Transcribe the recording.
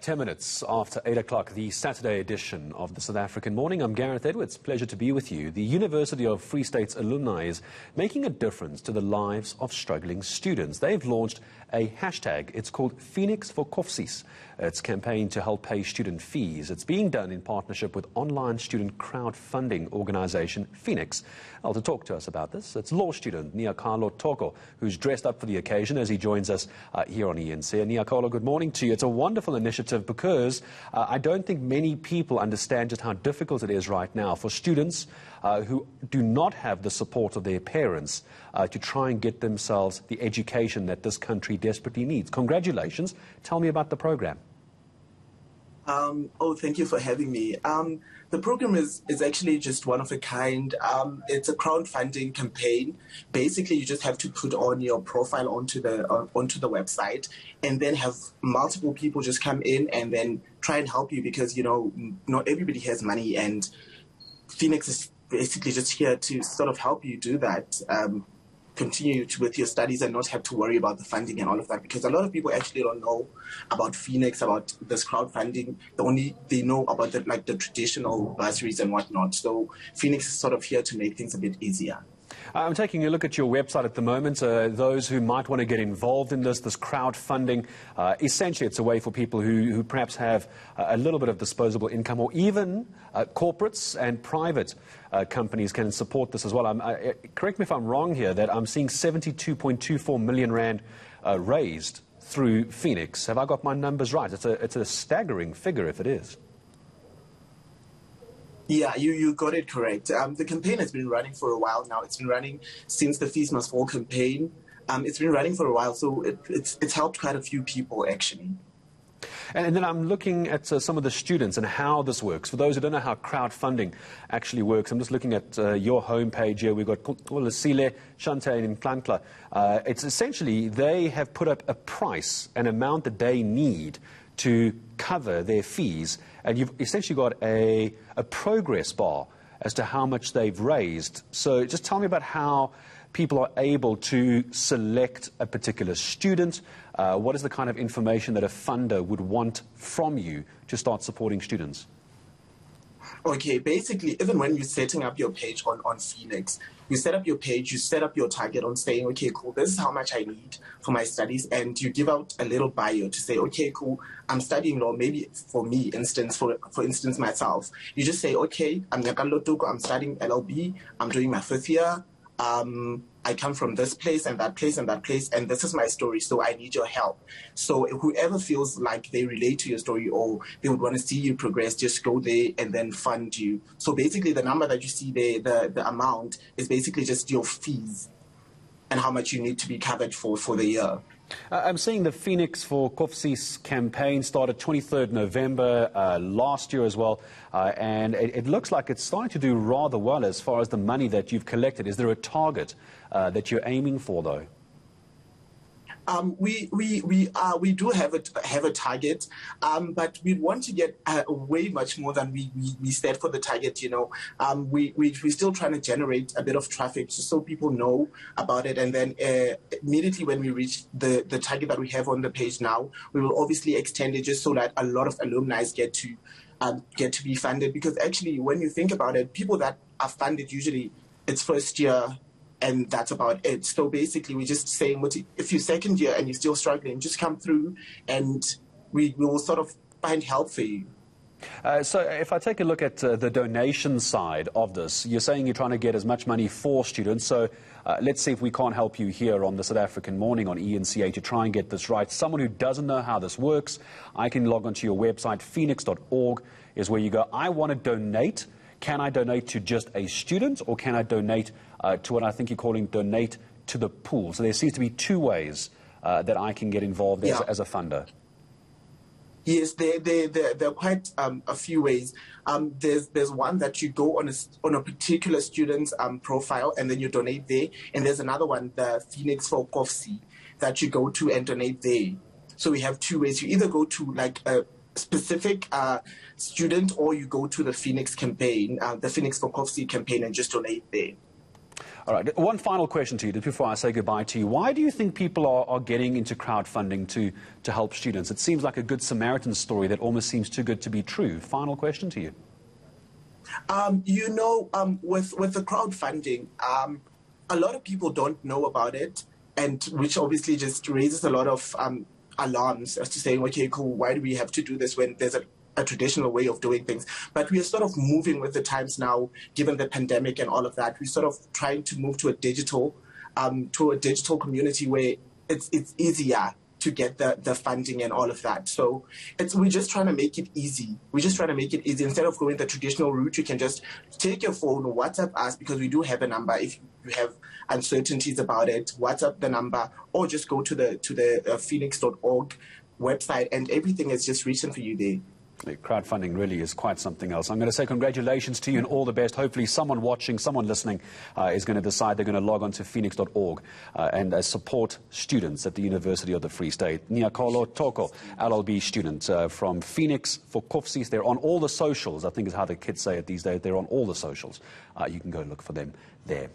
10 minutes after 8 o'clock, the Saturday edition of the South African Morning. I'm Gareth Edwards. Pleasure to be with you. The University of Free State's alumni is making a difference to the lives of struggling students. They've launched a hashtag. It's called Feenix for Kofsies. It's a campaign to help pay student fees. It's being done in partnership with online student crowdfunding organisation Feenix. To talk to us about this, it's law student Nyakallo Toko, who's dressed up for the occasion as he joins us here on eNCA. Nyakallo, good morning to you. It's a wonderful initiative because I don't think many people understand just how difficult it is right now for students who do not have the support of their parents to try and get themselves the education that this country desperately needs. Congratulations. Tell me about the program. Thank you for having me. The program is actually just one of a kind. It's a crowdfunding campaign. Basically, you just have to put on your profile onto the website, and then have multiple people just come in and then try and help you, because not everybody has money, and Feenix is basically just here to sort of help you do that. Continue with your studies and not have to worry about the funding and all of that, because a lot of people actually don't know about Feenix, about this crowdfunding. They know about the traditional bursaries and whatnot. So Feenix is sort of here to make things a bit easier. I'm taking a look at your website at the moment. Those who might want to get involved in this crowdfunding, essentially it's a way for people who perhaps have a little bit of disposable income, or even corporates and private companies can support this as well. Correct me if I'm wrong here, that I'm seeing 72.24 million rand raised through Feenix. Have I got my numbers right? It's a staggering figure if it is. Yeah, you got it correct. The campaign has been running for a while now. It's been running since the Fees Must Fall campaign. It's been running for a while, so it's helped quite a few people, actually. And then I'm looking at some of the students and how this works. For those who don't know how crowdfunding actually works, I'm just looking at your homepage here. We've got Lesile, Shante, and Klankla. It's essentially they have put up a price, an amount that they need to cover their fees, and you've essentially got a progress bar as to how much they've raised. So just tell me about how people are able to select a particular student. What is the kind of information that a funder would want from you to start supporting students? Okay, basically, even when you're setting up your page on Feenix, you set up your page, you set up your target on saying, okay, cool, this is how much I need for my studies, and you give out a little bio to say, okay, cool, I'm studying law. Maybe for me, for instance, myself, you just say, okay, I'm Nyakallo Toko, I'm studying LLB, I'm doing my 5th year, I come from this place and that place and that place, and this is my story, so I need your help. So whoever feels like they relate to your story or they would want to see you progress, just go there and then fund you. So basically the number that you see there, the amount, is basically just your fees and how much you need to be covered for the year. I'm seeing the Feenix for Kofsies campaign started 23rd November last year as well, and it looks like it's starting to do rather well as far as the money that you've collected. Is there a target that you're aiming for, though? We do have a target, but we want to get way much more than we set for the target. We're still trying to generate a bit of traffic just so people know about it, and then immediately when we reach the target that we have on the page now, we will obviously extend it just so that a lot of alumni get to be funded. Because actually, when you think about it, people that are funded usually it's first year, and that's about it. So basically, we're just saying, if you're second year and you're still struggling, just come through and we will sort of find help for you. So if I take a look at the donation side of this, you're saying you're trying to get as much money for students. So let's see if we can't help you here on the South African Morning on eNCA to try and get this right. Someone who doesn't know how this works, I can log onto your website, feenix.org is where you go, I want to donate. Can I donate to just a student, or can I donate to what I think you're calling donate to the pool? So there seems to be two ways that I can get involved as a funder. Yes, there are quite a few ways. There's one that you go on a particular student's profile and then you donate there, and there's another one, the Feenix for Kofsies, that you go to and donate there. So we have two ways. You either go to like a specific student, or you go to the Feenix campaign, the Feenix for Kofsies campaign, and just donate there. All right, one final question to you just before I say goodbye to you. Why do you think people are getting into crowdfunding to help students? It seems like a good Samaritan story that almost seems too good to be true. Final question to you. With the crowdfunding, a lot of people don't know about it, and which obviously just raises a lot of alarms as to saying, okay, cool, why do we have to do this when there's a traditional way of doing things? But we are sort of moving with the times now, given the pandemic and all of that. We're sort of trying to move to a digital community where it's easier to get the funding and all of that. So we're just trying to make it easy. We're just trying to make it easy. Instead of going the traditional route, you can just take your phone, WhatsApp us, because we do have a number. If you have uncertainties about it, WhatsApp the number, or just go to the Feenix.org website, and everything is just written for you there. Crowdfunding really is quite something else. I'm going to say congratulations to you and all the best. Hopefully someone watching, someone listening is going to decide they're going to log on to Feenix.org and support students at the University of the Free State. Nyakallo Toko, LLB student from Feenix for Kofsis. They're on all the socials, I think is how the kids say it these days. They're on all the socials. You can go look for them there.